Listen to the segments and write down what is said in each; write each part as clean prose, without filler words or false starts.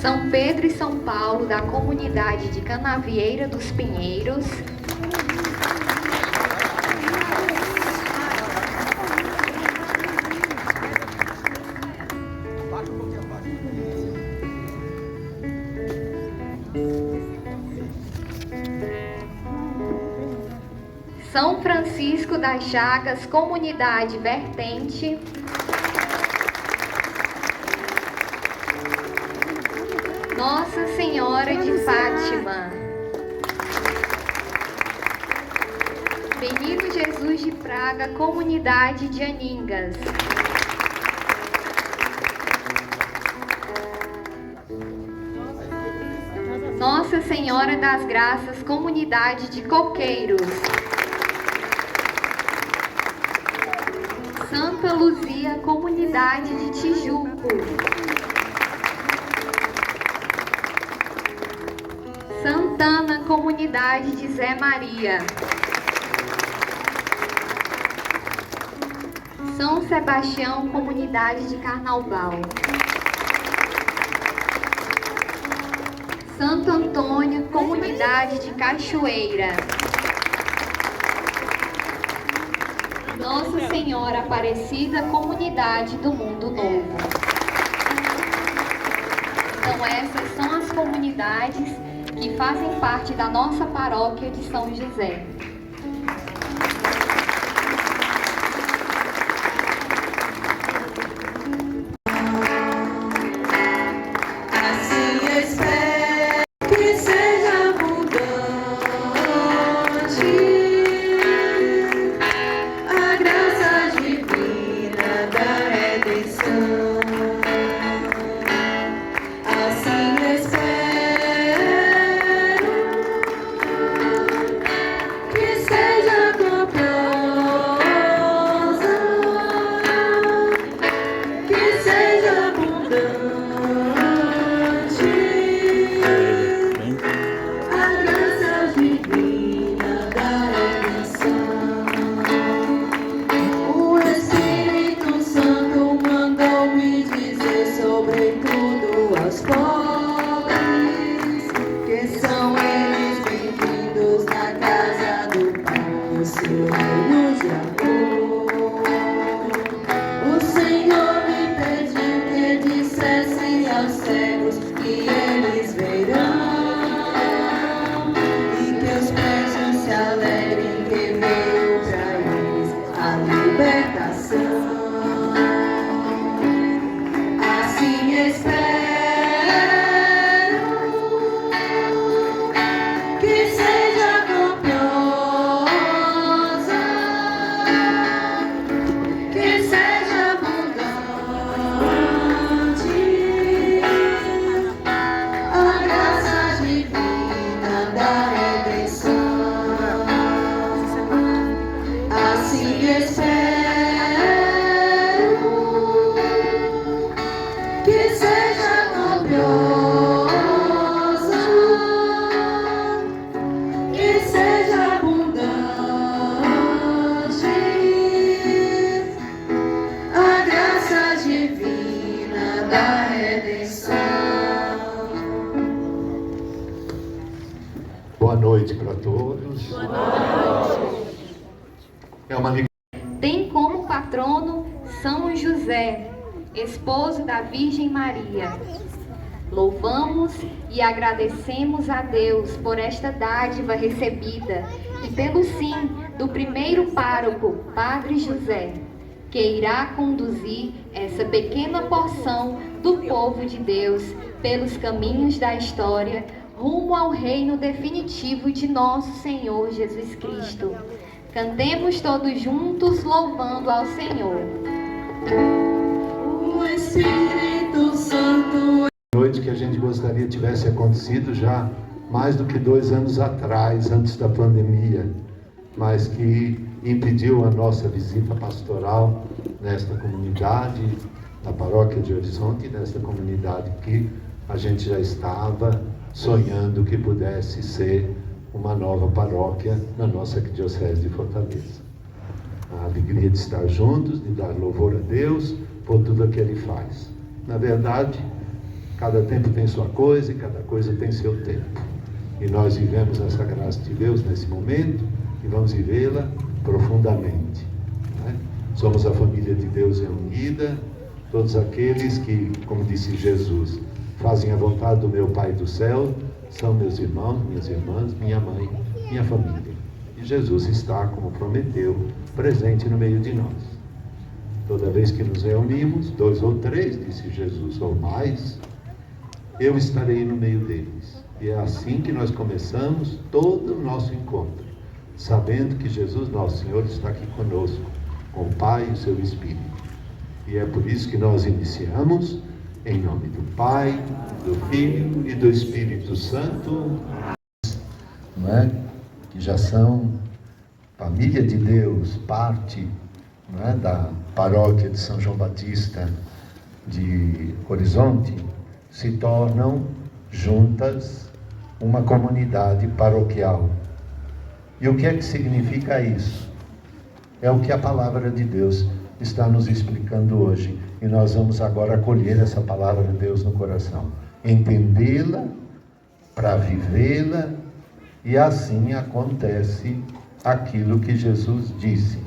São Pedro e São Paulo, da comunidade de Canavieira dos Pinheiros. São Francisco das Chagas, comunidade Vertente. Nossa Senhora de Fátima. Menino Jesus de Praga, comunidade de Aningas. Nossa Senhora das Graças, comunidade de Coqueiros. Santa Luzia, comunidade de Tijuco. Santana, comunidade de Zé Maria. São Sebastião, comunidade de Carnaval. Santo Antônio, comunidade de Cachoeira. Nossa Senhora Aparecida, comunidade do Mundo Novo. Então essas são as comunidades que fazem parte da nossa paróquia de São José. Boa noite para todos. Boa noite. É uma alegria. Tem como patrono São José, esposo da Virgem Maria. Louvamos e agradecemos a Deus por esta dádiva recebida e pelo sim do primeiro pároco, Padre José, que irá conduzir essa pequena porção do povo de Deus pelos caminhos da história rumo ao reino definitivo de nosso Senhor Jesus Cristo. Cantemos todos juntos louvando ao Senhor. O Espírito Santo. Noite que a gente gostaria tivesse acontecido já mais do que 2 anos atrás, antes da pandemia, mas que impediu a nossa visita pastoral nesta comunidade, na paróquia de Horizonte, nesta comunidade que a gente já estava sonhando que pudesse ser uma nova paróquia na nossa arquidiocese de Fortaleza. A alegria de estar juntos, de dar louvor a Deus por tudo o que Ele faz. Na verdade, Cada tempo tem sua coisa e cada coisa tem seu tempo. E nós vivemos essa graça de Deus nesse momento e vamos vivê-la profundamente, né? Somos a família de Deus reunida, todos aqueles que, como disse Jesus, fazem a vontade do meu Pai do céu, são meus irmãos, minhas irmãs, minha mãe, minha família. E Jesus está, como prometeu, presente no meio de nós. Toda vez que nos reunimos, 2 ou 3, disse Jesus, ou mais, eu estarei no meio deles. E é assim que nós começamos todo o nosso encontro, sabendo que Jesus, nosso Senhor, está aqui conosco, com o Pai e o seu Espírito. E é por isso que nós iniciamos, em nome do Pai, do Filho e do Espírito Santo, não é? Que já são família de Deus, parte, não é, da paróquia de São João Batista de Horizonte, se tornam juntas uma comunidade paroquial. E o que é que significa isso? É o que a palavra de Deus está nos explicando hoje. E nós vamos agora acolher essa palavra de Deus no coração, entendê-la, para vivê-la, e assim acontece aquilo que Jesus disse.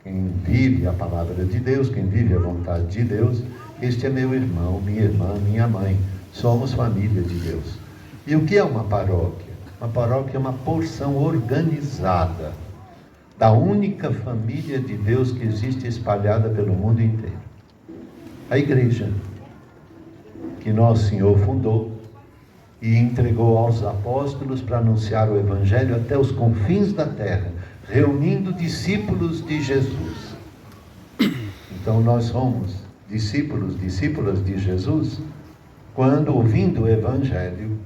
Quem vive a palavra de Deus, quem vive a vontade de Deus, este é meu irmão, minha irmã, minha mãe. Somos família de Deus. E o que é uma paróquia? Uma paróquia é uma porção organizada da única família de Deus que existe espalhada pelo mundo inteiro. A igreja, que nosso Senhor fundou e entregou aos apóstolos para anunciar o Evangelho até os confins da terra, reunindo discípulos de Jesus. Então nós somos discípulos, discípulas de Jesus, quando, ouvindo o Evangelho,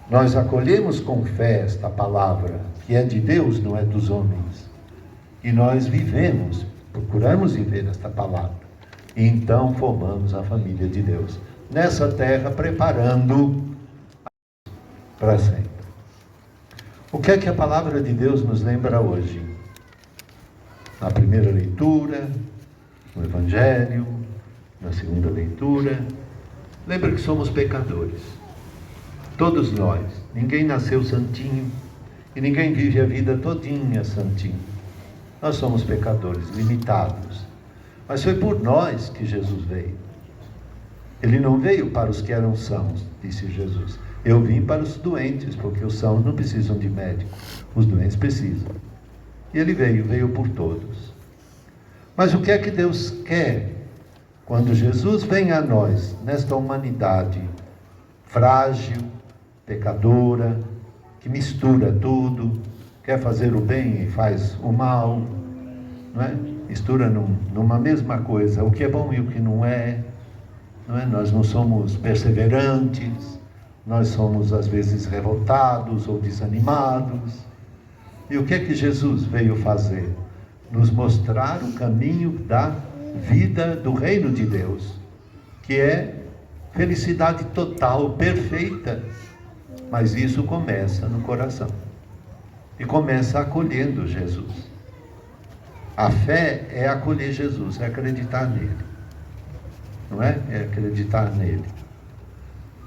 nós acolhemos com fé esta palavra, que é de Deus, não é dos homens. E nós vivemos, procuramos viver esta palavra. E então formamos a família de Deus, nessa terra, preparando para sempre. O que é que a palavra de Deus nos lembra hoje? Na primeira leitura, no Evangelho, na segunda leitura, lembra que somos pecadores. Todos nós. Ninguém nasceu santinho e ninguém vive a vida todinha santinho. Nós somos pecadores, limitados. Mas foi por nós que Jesus veio. Ele não veio para os que eram sãos, disse Jesus. Eu vim para os doentes, porque os sãos não precisam de médico. Os doentes precisam. E ele veio por todos. Mas o que é que Deus quer? Quando Jesus vem a nós, nesta humanidade frágil, pecadora, que mistura tudo, quer fazer o bem e faz o mal, não é? Mistura numa mesma coisa, o que é bom e o que não é, não é? Nós não somos perseverantes, nós somos às vezes revoltados ou desanimados. E o que é que Jesus veio fazer? Nos mostrar o caminho da vida do reino de Deus, que é felicidade total, perfeita. Mas isso começa no coração. E começa acolhendo Jesus. A fé é acolher Jesus, é acreditar nele. Não é? É acreditar nele.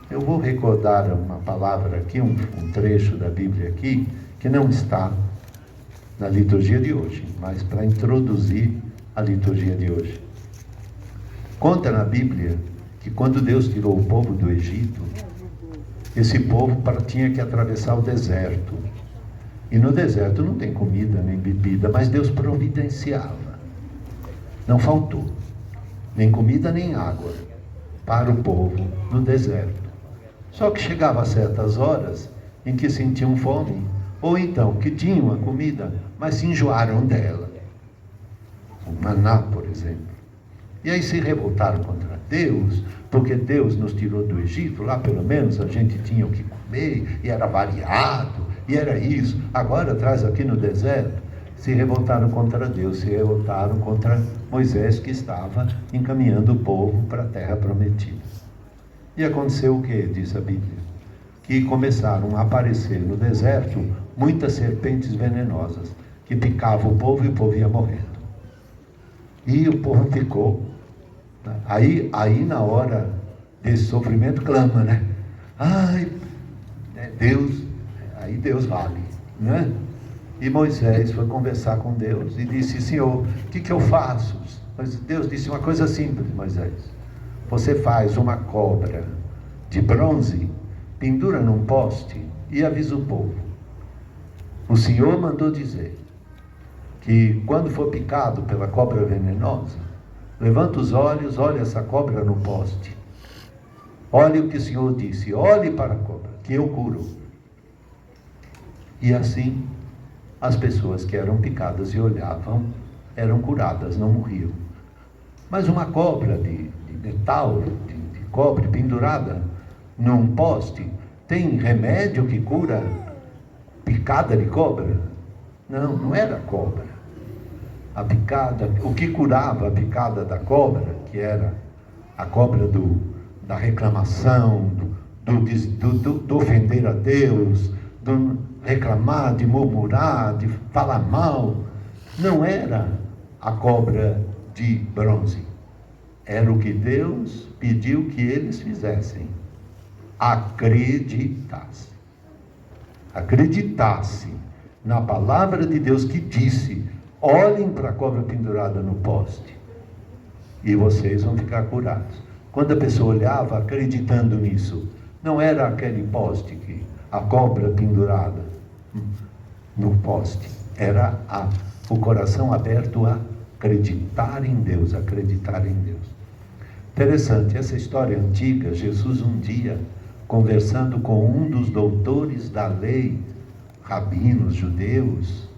Eu vou recordar uma palavra aqui, um trecho da Bíblia aqui, que não está na liturgia de hoje, mas para introduzir a liturgia de hoje. Conta na Bíblia que quando Deus tirou o povo do Egito, esse povo tinha que atravessar o deserto. E no deserto não tem comida nem bebida, mas Deus providenciava. Não faltou nem comida nem água para o povo no deserto. Só que chegava a certas horas em que sentiam fome, ou então que tinham a comida, mas se enjoaram dela. O maná, por exemplo. E aí se revoltaram contra Deus, porque Deus nos tirou do Egito, lá pelo menos a gente tinha o que comer, e era variado, e era isso. Agora traz aqui no deserto. Se revoltaram contra Deus, se revoltaram contra Moisés, que estava encaminhando o povo para a terra prometida. E aconteceu o que, diz a Bíblia? Que começaram a aparecer no deserto muitas serpentes venenosas, que picavam o povo e o povo ia morrendo. E o povo ficou. Aí na hora desse sofrimento, clama, né? Ai, Deus, aí Deus vale, né? E Moisés foi conversar com Deus e disse: Senhor, o que eu faço? Mas Deus disse uma coisa simples, Moisés: você faz uma cobra de bronze, pendura num poste e avisa o povo. O Senhor mandou dizer que quando for picado pela cobra venenosa, levanta os olhos, olha essa cobra no poste. Olhe o que o Senhor disse, olhe para a cobra, que eu curo. E assim, as pessoas que eram picadas e olhavam, eram curadas, não morriam. Mas uma cobra de metal, de cobre pendurada num poste, tem remédio que cura picada de cobra? Não, não era cobra. A picada, o que curava a picada da cobra, que era a cobra da reclamação, do ofender a Deus, do reclamar, de murmurar, de falar mal, não era a cobra de bronze. Era o que Deus pediu que eles fizessem: acreditasse. Acreditasse na palavra de Deus que disse: olhem para a cobra pendurada no poste e vocês vão ficar curados. Quando a pessoa olhava acreditando nisso, não era aquele poste, a cobra pendurada no poste, era o coração aberto a acreditar em Deus, acreditar em Deus. Interessante, essa história antiga. Jesus um dia, conversando com um dos doutores da lei, rabinos judeus,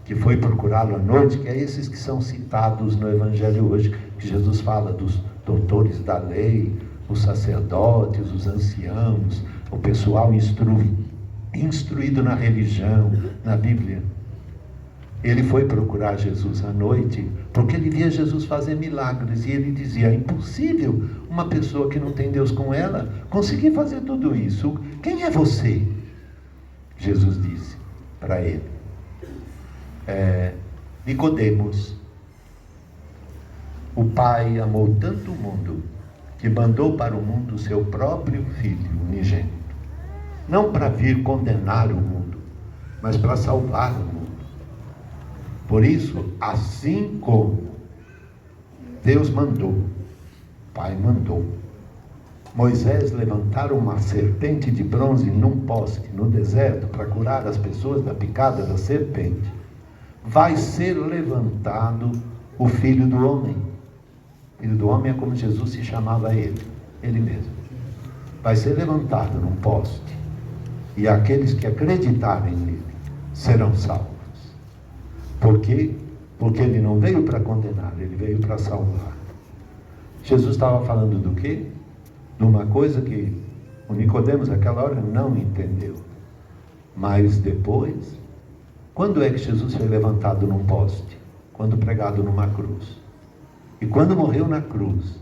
que foi procurá-lo à noite, que é esses que são citados no Evangelho hoje, que Jesus fala dos doutores da lei, os sacerdotes, os anciãos, o pessoal instruído na religião, na Bíblia. Ele foi procurar Jesus à noite, porque ele via Jesus fazer milagres, e ele dizia: é impossível uma pessoa que não tem Deus com ela conseguir fazer tudo isso. Quem é você? Jesus disse para ele: Nicodemos, o Pai amou tanto o mundo que mandou para o mundo o seu próprio Filho unigênito, não para vir condenar o mundo, mas para salvar o mundo. Por isso, assim como Deus mandou, o Pai mandou Moisés levantar uma serpente de bronze num poste no deserto para curar as pessoas da picada da serpente, vai ser levantado o Filho do Homem. Filho do Homem é como Jesus se chamava ele mesmo. Vai ser levantado num poste, e aqueles que acreditarem nele serão salvos. Por quê? Porque ele não veio para condenar, ele veio para salvar. Jesus estava falando do quê? De uma coisa que o Nicodemos naquela hora não entendeu. Mas depois, quando é que Jesus foi levantado num poste? Quando pregado numa cruz. E quando morreu na cruz,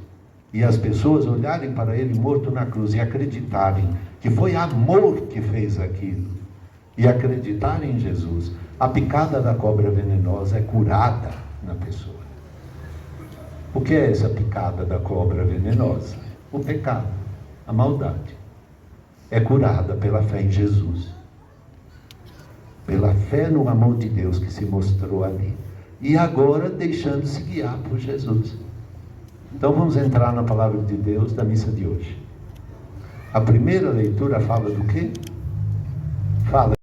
e as pessoas olharem para ele morto na cruz e acreditarem que foi amor que fez aquilo, e acreditarem em Jesus, a picada da cobra venenosa é curada na pessoa. O que é essa picada da cobra venenosa? O pecado, a maldade. É curada pela fé em Jesus, pela fé no amor de Deus que se mostrou ali, e agora deixando-se guiar por Jesus. Então vamos entrar na palavra de Deus da missa de hoje. A primeira leitura fala do quê? Fala.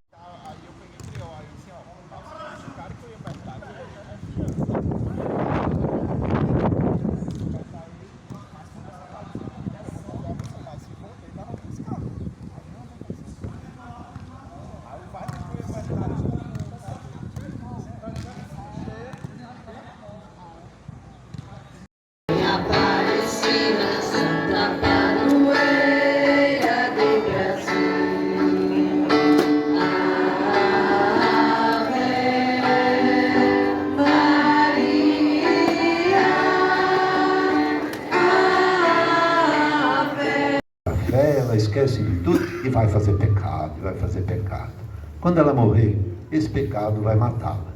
Esquece de tudo e vai fazer pecado, vai fazer pecado. Quando ela morrer, esse pecado vai matá-la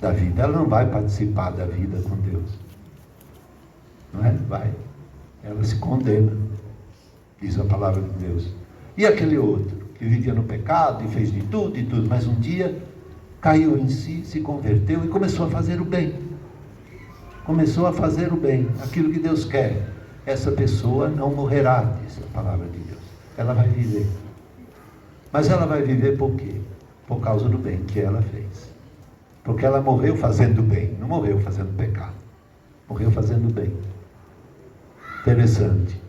da vida. Ela não vai participar da vida com Deus. Não é? Vai. ela se condena, diz a palavra de Deus. E aquele outro, que vivia no pecado e fez de tudo, mas um dia caiu em si, se converteu e começou a fazer o bem. Começou a fazer o bem, aquilo que Deus quer. Essa pessoa não morrerá, diz a palavra de Deus. Ela vai viver. Mas ela vai viver por quê? Por causa do bem que ela fez. Porque ela morreu fazendo bem, não morreu fazendo pecado. Morreu fazendo bem. Interessante.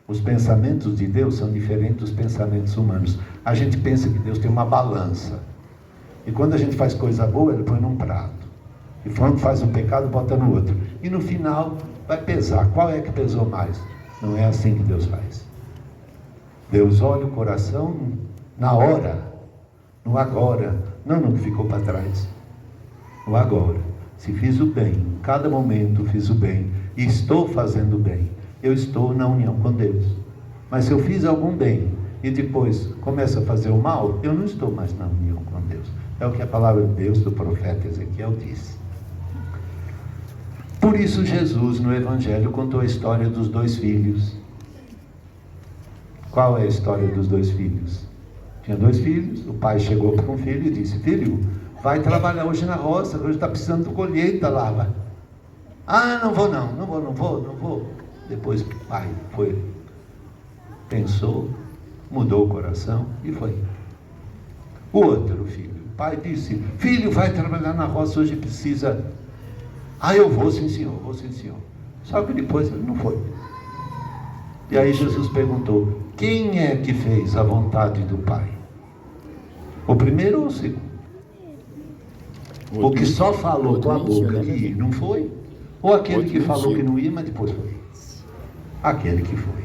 Os pensamentos de Deus são diferentes dos pensamentos humanos. A gente pensa que Deus tem uma balança. E quando a gente faz coisa boa, Ele põe num prato. E quando faz um pecado, bota no outro. E no final, vai pesar. Qual é que pesou mais? Não é assim que Deus faz. Deus olha o coração na hora, no agora, não no que ficou para trás. No agora. Se fiz o bem, em cada momento fiz o bem, e estou fazendo o bem, eu estou na união com Deus. Mas se eu fiz algum bem, e depois começo a fazer o mal, eu não estou mais na união com Deus. É o que a palavra de Deus do profeta Ezequiel diz. Por isso Jesus, no Evangelho, contou a história dos 2 filhos. Qual é a história dos 2 filhos? Tinha 2 filhos, o pai chegou para um filho e disse: filho, vai trabalhar hoje na roça, hoje está precisando de colheita lá. Ah, não vou. Depois o pai foi, pensou, mudou o coração e foi. O outro filho, o pai disse: filho, vai trabalhar na roça, hoje precisa. Ah, eu vou sim senhor. Só que depois ele não foi. E aí Jesus perguntou: quem é que fez a vontade do Pai? O primeiro ou o segundo? O que só falou com a boca que ia, não foi? Ou aquele que falou que não ia, mas depois foi? Aquele que foi.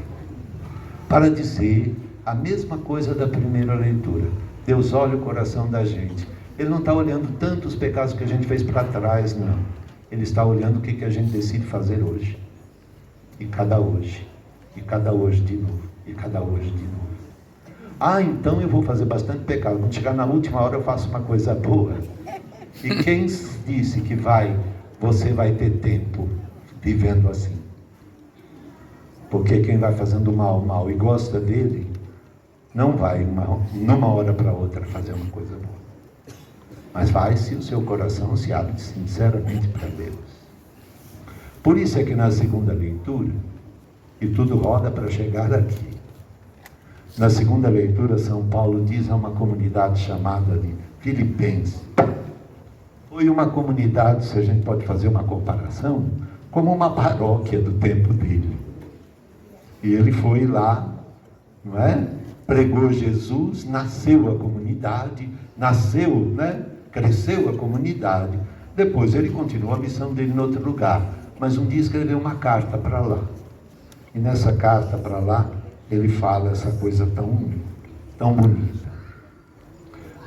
Para dizer a mesma coisa da primeira leitura. Deus olha o coração da gente. Ele não está olhando tanto os pecados que a gente fez para trás, não. Ele está olhando o que a gente decide fazer hoje. E cada hoje de novo. E cada hoje de novo. Ah, então eu vou fazer bastante pecado. Quando chegar na última hora eu faço uma coisa boa. E quem disse que você vai ter tempo vivendo assim? Porque quem vai fazendo mal e gosta dele, não vai numa hora para outra fazer uma coisa boa. Mas vai se o seu coração se abre sinceramente para Deus. Por isso é que na segunda leitura, e tudo roda para chegar aqui. Na segunda leitura, São Paulo diz a uma comunidade chamada de Filipenses. Foi uma comunidade, se a gente pode fazer uma comparação, como uma paróquia do tempo dele. E ele foi lá, não é? Pregou Jesus, nasceu a comunidade, cresceu a comunidade. Depois ele continuou a missão dele em outro lugar. Mas um dia escreveu uma carta para lá. E nessa carta para lá, ele fala essa coisa tão bonita.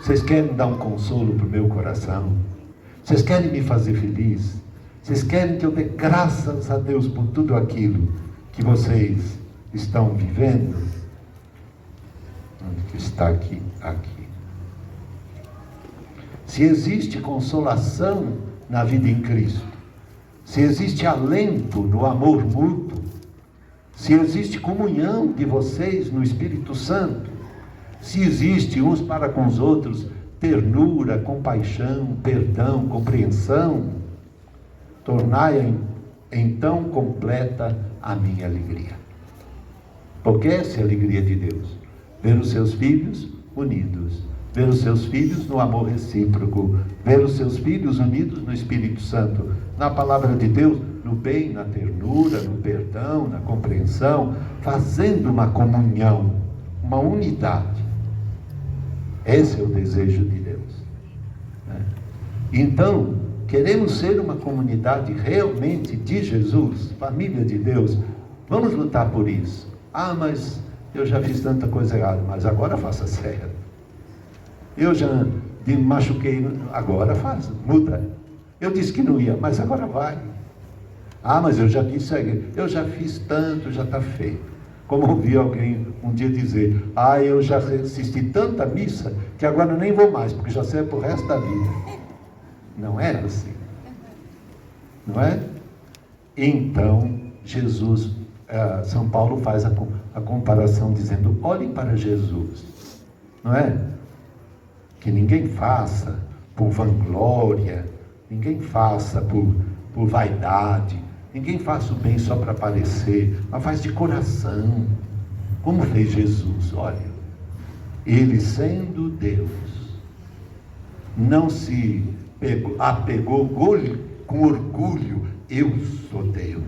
Vocês querem dar um consolo para o meu coração? Vocês querem me fazer feliz? Vocês querem que eu dê graças a Deus por tudo aquilo que vocês estão vivendo? Onde que está aqui? Aqui. Se existe consolação na vida em Cristo, se existe alento no amor mútuo, se existe comunhão de vocês no Espírito Santo, se existe uns para com os outros ternura, compaixão, perdão, compreensão, tornai então completa a minha alegria. Porque essa é a alegria de Deus, ver os seus filhos unidos, ver os seus filhos no amor recíproco, ver os seus filhos unidos no Espírito Santo, na palavra de Deus, no bem, na ternura, no perdão, na compreensão, fazendo uma comunhão, uma unidade. Esse é o desejo de Deus. Então, queremos ser uma comunidade realmente de Jesus, família de Deus. Vamos lutar por isso. Ah, mas eu já fiz tanta coisa errada, mas agora faça certo. Eu já me machuquei, agora faz, muda. Eu disse que não ia, mas agora vai. Ah, mas eu já disse, eu já fiz tanto, já está feito. Como ouvi alguém um dia dizer: ah, eu já assisti tanta missa que agora nem vou mais, porque já sei para o resto da vida. Não é assim. Não é? Então, Jesus São Paulo faz a comparação dizendo, olhem para Jesus, não é? Que ninguém faça por vanglória, ninguém faça por vaidade, ninguém faça o bem só para aparecer, mas faz de coração, como fez Jesus. Olha, ele sendo Deus, não se apegou com orgulho, eu sou Deus,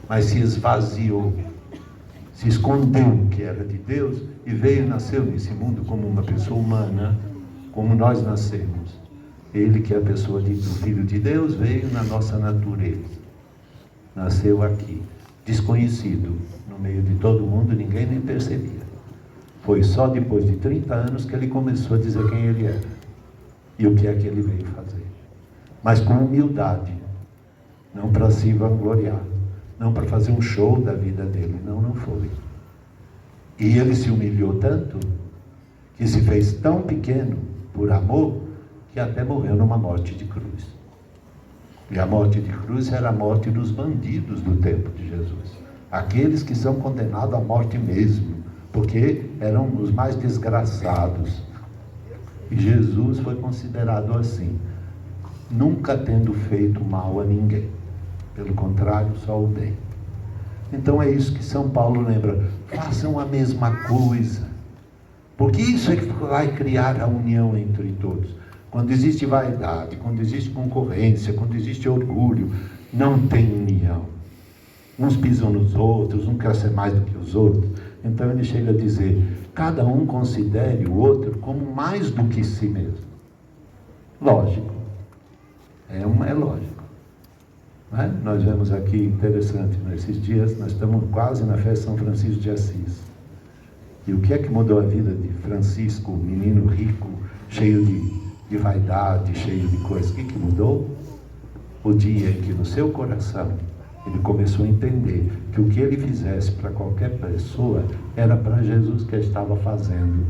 mas se esvaziou, se escondeu que era de Deus e nasceu nesse mundo como uma pessoa humana, como nós nascemos. Ele, que é a pessoa do Filho de Deus, veio na nossa natureza, nasceu aqui, desconhecido, no meio de todo mundo, ninguém nem percebia. Foi só depois de 30 anos que ele começou a dizer quem ele era e o que é que ele veio fazer, mas com humildade, não para se vangloriar, não para fazer um show da vida dele, não foi. E ele se humilhou tanto, que se fez tão pequeno, por amor, que até morreu numa morte de cruz. E a morte de cruz era a morte dos bandidos do tempo de Jesus, aqueles que são condenados à morte mesmo, porque eram os mais desgraçados. E Jesus foi considerado assim, nunca tendo feito mal a ninguém, pelo contrário, só o bem. Então é isso que São Paulo lembra, façam a mesma coisa, porque isso é que vai criar a união entre todos. Quando existe vaidade, quando existe concorrência, quando existe orgulho, não tem união. Uns pisam nos outros, um quer ser mais do que os outros. Então ele chega a dizer, cada um considere o outro como mais do que si mesmo. Lógico, é lógico. Não é? Nós vemos aqui, interessante, nesses dias, nós estamos quase na festa de São Francisco de Assis. E o que é que mudou a vida de Francisco, um menino rico, cheio de vaidade, cheio de coisas? O que mudou? O dia em que no seu coração ele começou a entender que o que ele fizesse para qualquer pessoa era para Jesus que ele estava fazendo.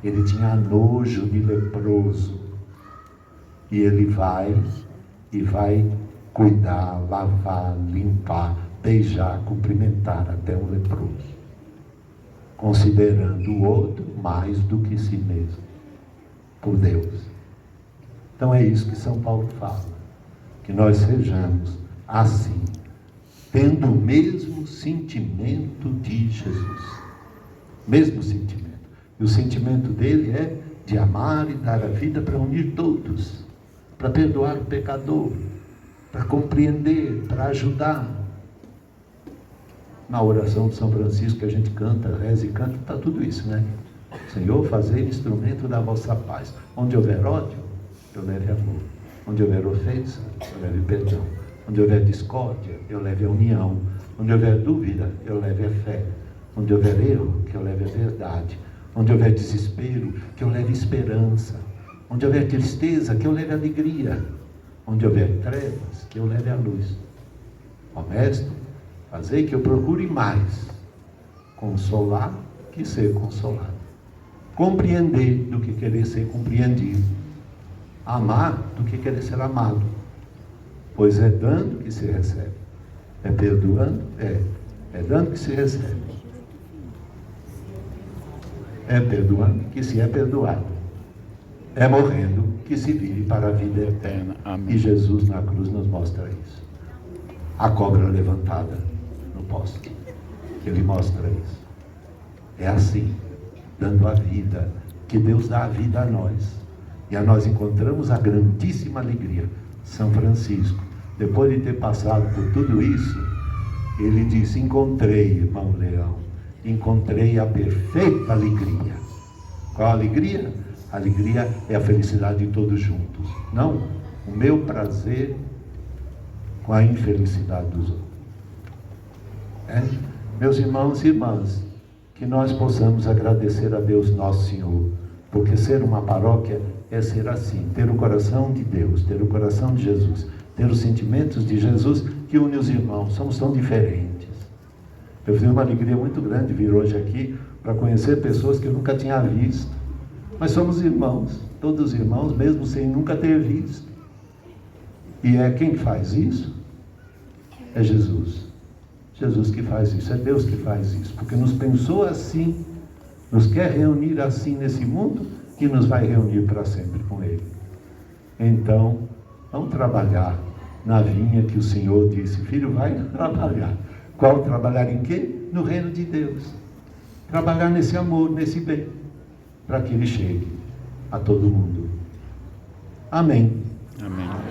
Ele tinha nojo de leproso. E ele vai cuidar, lavar, limpar, beijar, cumprimentar até o leproso, considerando o outro mais do que si mesmo, por Deus. Então é isso que São Paulo fala, que nós sejamos assim, tendo o mesmo sentimento de Jesus, mesmo sentimento. E o sentimento dele é de amar e dar a vida para unir todos, para perdoar o pecador, para compreender, para ajudar. Na oração de São Francisco que a gente canta, reza e canta, está tudo isso, né? Senhor, fazei instrumento da vossa paz. Onde houver ódio, eu leve amor. Onde houver ofensa, eu leve perdão. Onde houver discórdia, eu leve a união. Onde houver dúvida, eu leve a fé. Onde houver erro, que eu leve a verdade. Onde houver desespero, que eu leve esperança. Onde houver tristeza, que eu leve alegria. Onde houver trevas, que eu leve a luz. Ó Mestre, fazei que eu procure mais consolar que ser consolado. Compreender do que querer ser compreendido. Amar do que querer ser amado. Pois é dando que se recebe. É perdoando? É dando que se recebe. É perdoando que se é perdoado. É morrendo que se vive para a vida eterna. Amém. E Jesus na cruz nos mostra isso. A cobra levantada no poste. Ele mostra isso. É assim, dando a vida, que Deus dá a vida a nós. E a nós encontramos a grandíssima alegria. São Francisco, depois de ter passado por tudo isso, ele disse, encontrei, irmão Leão, encontrei a perfeita alegria. Qual a alegria? A alegria é a felicidade de todos juntos. Não o meu prazer com a infelicidade dos outros. Meus irmãos e irmãs, que nós possamos agradecer a Deus Nosso Senhor, porque ser uma paróquia é ser assim, ter o coração de Deus, ter o coração de Jesus, ter os sentimentos de Jesus que une os irmãos. Somos tão diferentes. Eu fiz uma alegria muito grande vir hoje aqui para conhecer pessoas que eu nunca tinha visto. Mas somos irmãos, todos irmãos, mesmo sem nunca ter visto. E quem faz isso? É Jesus. Jesus que faz isso, é Deus que faz isso, porque nos pensou assim, nos quer reunir assim nesse mundo e nos vai reunir para sempre com Ele. Então, vamos trabalhar na vinha que o Senhor disse, filho, vai trabalhar. Qual trabalhar em quê? No reino de Deus. Trabalhar nesse amor, nesse bem, para que Ele chegue a todo mundo. Amém. Amém.